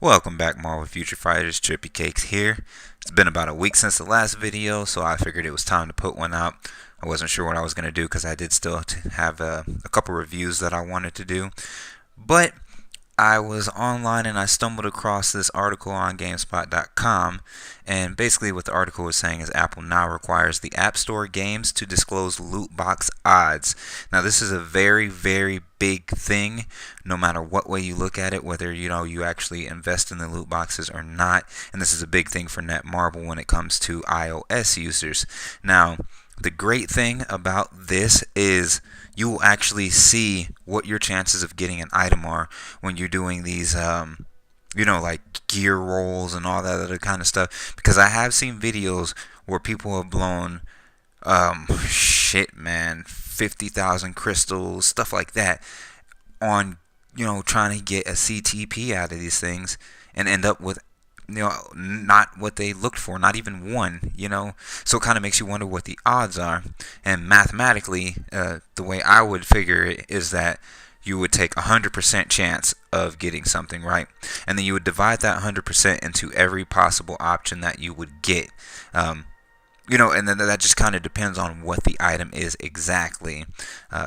Welcome back, Marvel Future Fighters. Trippy Cakes here. It's been about a week since the last video, so I figured it was time to put one out. I wasn't sure what I was going to do because I did still have a couple reviews that I wanted to do. But I was online and I stumbled across this article on GameSpot.com, and basically what the article was saying is Apple now requires the App Store games to disclose loot box odds. Now this is a very, very big thing, no matter what way you look at it, whether you actually invest in the loot boxes or not, and this is a big thing for Netmarble when it comes to iOS users. Now, the great thing about this is you will actually see what your chances of getting an item are when you're doing these, like gear rolls and all that other kind of stuff. Because I have seen videos where people have blown, shit, man, 50,000 crystals, stuff like that, on, trying to get a CTP out of these things and end up with not what they looked for, not even one, so it kind of makes you wonder what the odds are. And mathematically, the way I would figure it is that you would take 100% chance of getting something right, and then you would divide that 100% into every possible option that you would get. And then that just kind of depends on what the item is exactly.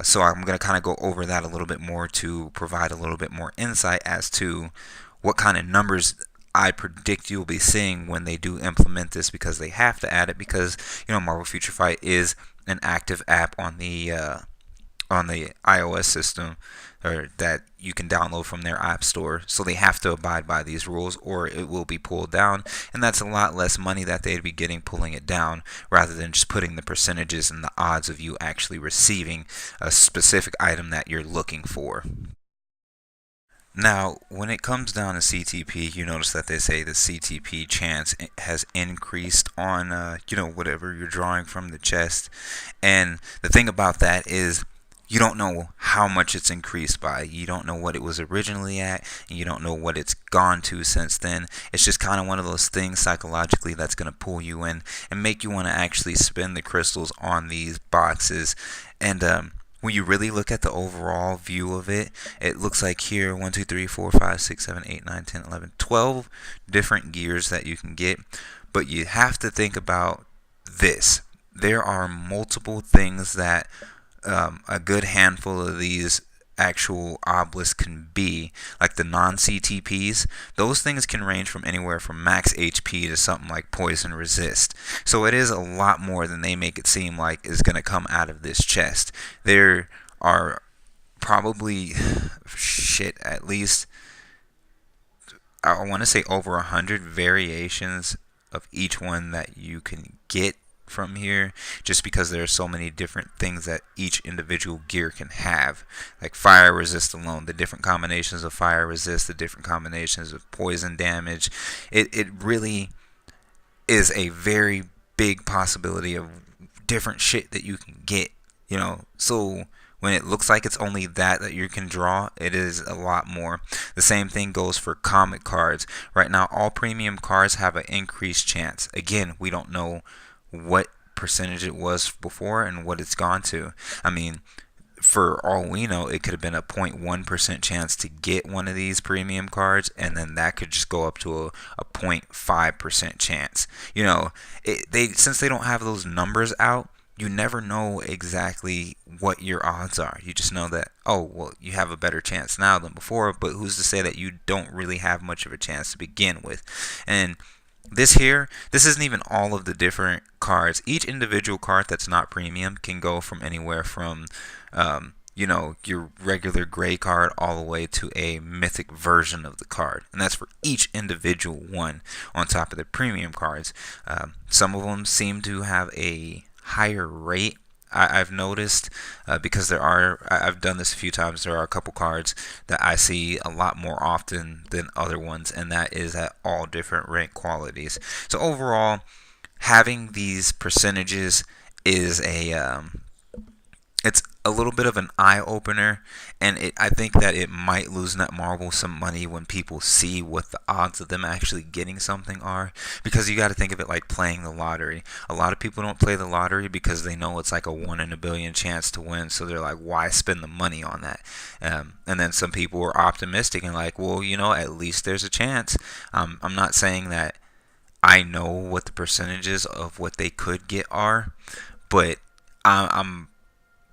So I'm going to kind of go over that a little bit more to provide a little bit more insight as to what kind of numbers I predict you'll be seeing when they do implement this, because they have to add it, because Marvel Future Fight is an active app on the iOS system, or that you can download from their app store. So they have to abide by these rules or it will be pulled down, and that's a lot less money that they'd be getting pulling it down, rather than just putting the percentages and the odds of you actually receiving a specific item that you're looking for. Now, when it comes down to CTP, you notice that they say the CTP chance has increased on, whatever you're drawing from the chest. And the thing about that is you don't know how much it's increased by. You don't know what it was originally at, and you don't know what it's gone to since then. It's just kind of one of those things psychologically that's going to pull you in and make you want to actually spend the crystals on these boxes. And, when you really look at the overall view of it, it looks like here 1, 2, 3, 4, 5, 6, 7, 8, 9, 10, 11, 12 different gears that you can get. But you have to think about this. There are multiple things that a good handful of these actual obelisks can be, like the non-CTPs. Those things can range from anywhere from max HP to something like poison resist. So it is a lot more than they make it seem like is going to come out of this chest. There are probably at least I want to say over 100 variations of each one that you can get from here, just because there are so many different things that each individual gear can have, like fire resist alone, the different combinations of fire resist, the different combinations of poison damage. It really is a very big possibility of different shit that you can get, so when it looks like it's only that you can draw, it is a lot more. The same thing goes for comic cards. Right now, all premium cards have an increased chance. Again, we don't know what percentage it was before and what it's gone to. I mean, for all we know, it could have been a 0.1% chance to get one of these premium cards, and then that could just go up to a 0.5% chance. Since they don't have those numbers out, you never know exactly what your odds are. You just know that, oh, well, you have a better chance now than before, but who's to say that you don't really have much of a chance to begin with? And this isn't even all of the different cards. Each individual card that's not premium can go from anywhere from, your regular gray card all the way to a mythic version of the card. And that's for each individual one on top of the premium cards. Some of them seem to have a higher rate. I've noticed, because I've done this a few times, there are a couple cards that I see a lot more often than other ones, and that is at all different rank qualities. So overall, having these percentages is it's a little bit of an eye opener, and I think that it might lose Netmarble some money when people see what the odds of them actually getting something are. Because you got to think of it like playing the lottery. A lot of people don't play the lottery because they know it's like a 1 in a billion chance to win, so they're like, why spend the money on that? And then some people are optimistic and like, well, at least there's a chance. I'm not saying that I know what the percentages of what they could get are, but I'm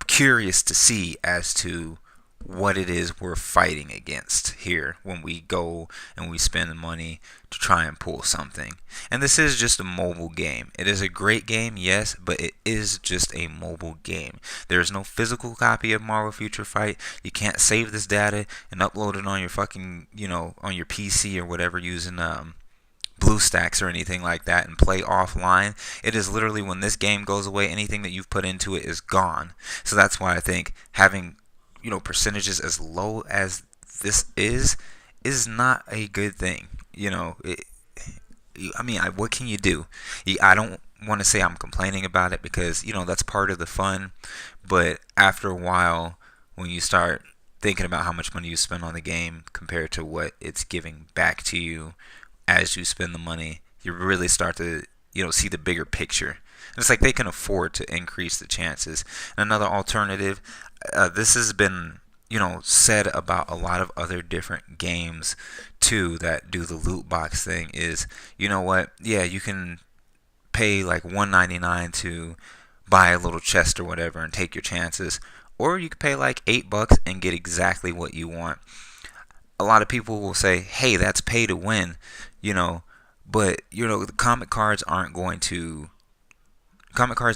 curious to see as to what it is we're fighting against here when we go and we spend the money to try and pull something. And this is just a mobile game. It is a great game, yes, but it is just a mobile game. There is no physical copy of Marvel Future Fight. You can't save this data and upload it on your fucking, on your PC or whatever using BlueStacks or anything like that and play offline. It is literally when this game goes away, anything that you've put into it is gone. So that's why I think having percentages as low as this is not a good thing. What can you do? I don't want to say I'm complaining about it because that's part of the fun, but after a while, when you start thinking about how much money you spend on the game compared to what it's giving back to you as you spend the money, you really start to see the bigger picture. And it's like they can afford to increase the chances. And another alternative, this has been said about a lot of other different games too that do the loot box thing, is what, yeah, you can pay like $1.99 to buy a little chest or whatever and take your chances, or you could pay like $8 and get exactly what you want. A lot of people will say, hey, that's pay to win, but the comic cards and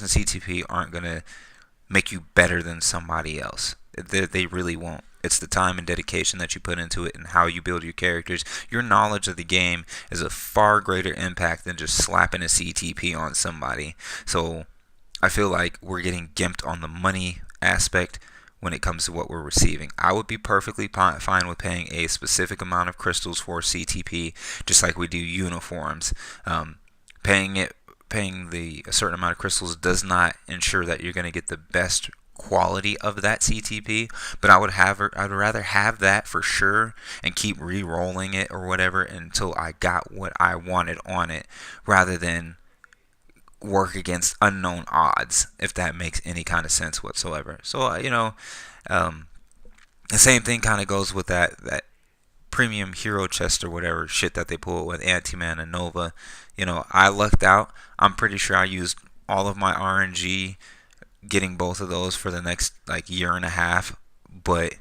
CTP aren't going to make you better than somebody else. They really won't. It's the time and dedication that you put into it and how you build your characters. Your knowledge of the game is a far greater impact than just slapping a CTP on somebody. So I feel like we're getting gimped on the money aspect when it comes to what we're receiving. I would be perfectly fine with paying a specific amount of crystals for CTP, just like we do uniforms. Paying a certain amount of crystals does not ensure that you're going to get the best quality of that CTP, but I'd rather have that for sure and keep re-rolling it or whatever until I got what I wanted on it, rather than work against unknown odds, if that makes any kind of sense whatsoever. So the same thing kind of goes with that premium hero chest or whatever shit that they pull with Anti-Man and Nova. I lucked out. I'm pretty sure I used all of my RNG getting both of those for the next like year and a half, but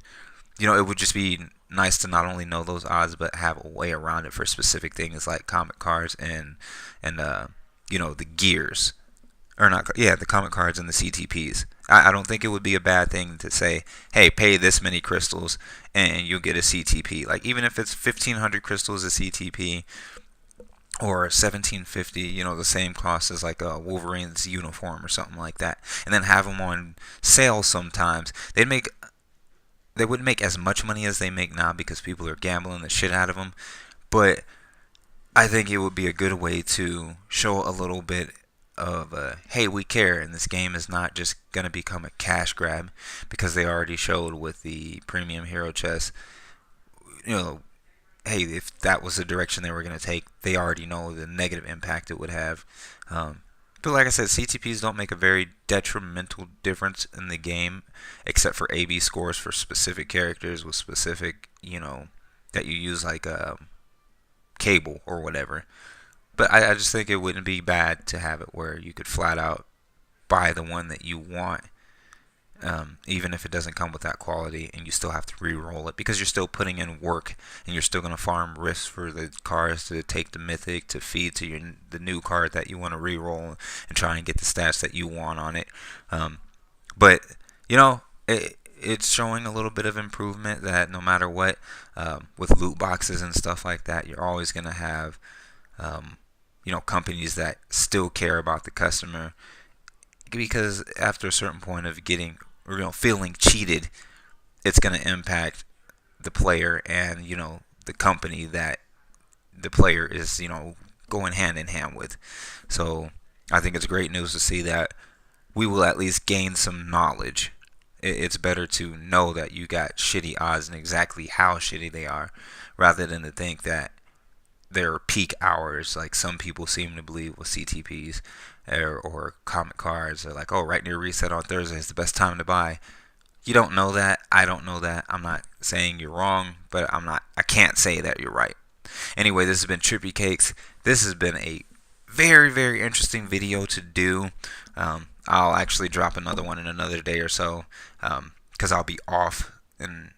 it would just be nice to not only know those odds but have a way around it for specific things like comic cards and the gears, or not, yeah, the comic cards and the CTPs. I don't think it would be a bad thing to say, hey, pay this many crystals and you'll get a CTP. Like, even if it's 1,500 crystals a CTP, or 1750, the same cost as like a Wolverine's uniform or something like that, and then have them on sale sometimes. They wouldn't make as much money as they make now because people are gambling the shit out of them, but I think it would be a good way to show a little bit of hey, we care, and this game is not just going to become a cash grab, because they already showed with the premium hero chest, hey, if that was the direction they were going to take, they already know the negative impact it would have. But like I said, CTPs don't make a very detrimental difference in the game, except for AB scores for specific characters with specific, that you use like cable or whatever. But I just think it wouldn't be bad to have it where you could flat out buy the one that you want, even if it doesn't come with that quality, and you still have to re-roll it because you're still putting in work and you're still going to farm risks for the cards to take the mythic to feed to the new card that you want to re-roll and try and get the stats that you want on it. But it's showing a little bit of improvement that no matter what, with loot boxes and stuff like that, you're always going to have companies that still care about the customer, because after a certain point of getting feeling cheated, it's going to impact the player and the company that the player is going hand in hand with. So I think it's great news to see that we will at least gain some knowledge It's better to know that you got shitty odds and exactly how shitty they are, rather than to think that their peak hours, like some people seem to believe with CTPs or comic cards, are like, oh, right near reset on Thursday is the best time to buy. You don't know that. I don't know that. I'm not saying you're wrong, but I can't say that you're right. Anyway, this has been Trippy Cakes. This has been a very, very interesting video to do. I'll actually drop another one in another day or so, because I'll be off, and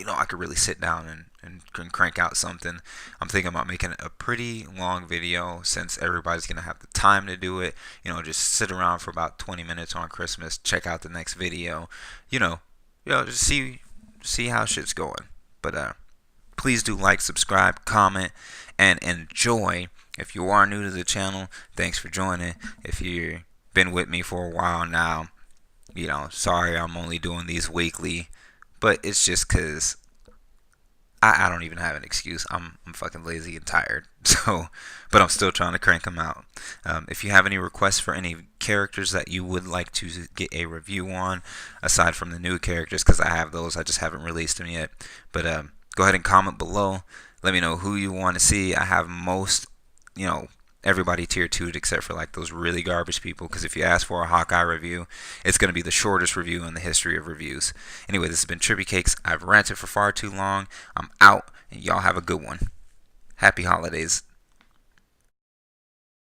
I could really sit down and crank out something. I'm thinking about making a pretty long video, since everybody's gonna have the time to do it. Just sit around for about 20 minutes on Christmas, check out the next video. Just see how shit's going. But please do like, subscribe, comment, and enjoy. If you are new to the channel, thanks for joining. If you've been with me for a while now, sorry I'm only doing these weekly, but it's just because I don't even have an excuse. I'm fucking lazy and tired. So, but I'm still trying to crank them out. If you have any requests for any characters that you would like to get a review on, aside from the new characters, because I have those, I just haven't released them yet. But go ahead and comment below. Let me know who you want to see. I have most, everybody tier 2'd except for like those really garbage people, because if you ask for a Hawkeye review, it's going to be the shortest review in the history of reviews. Anyway, this has been Trippy Cakes. I've ranted for far too long. I'm out, and y'all have a good one. Happy holidays.